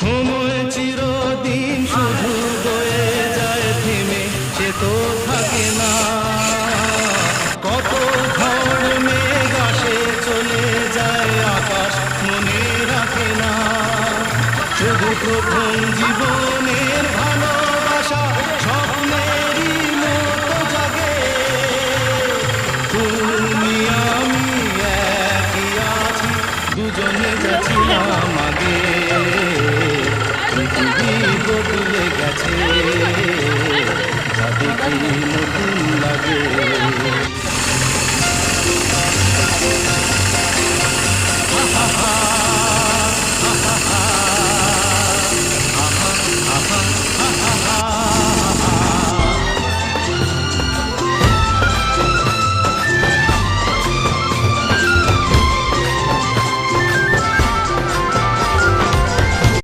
সময় চিরদিন শুধু বয়ে যায় থেমে, সে তো থাকে না। কত ঝড় মেঘ আসে চলে যায়, আকাশ মনে রাখে না। শুধু প্রথম জীবনের ভালোবাসা স্বপ্নেরই মতো জাগে। তুমি আমি একই আছি, দুজনে যাচ্ছিলাম আগে। পৃথিবী বদলে গেছে, যা দেখি নতুন লাগে। হা হা হা।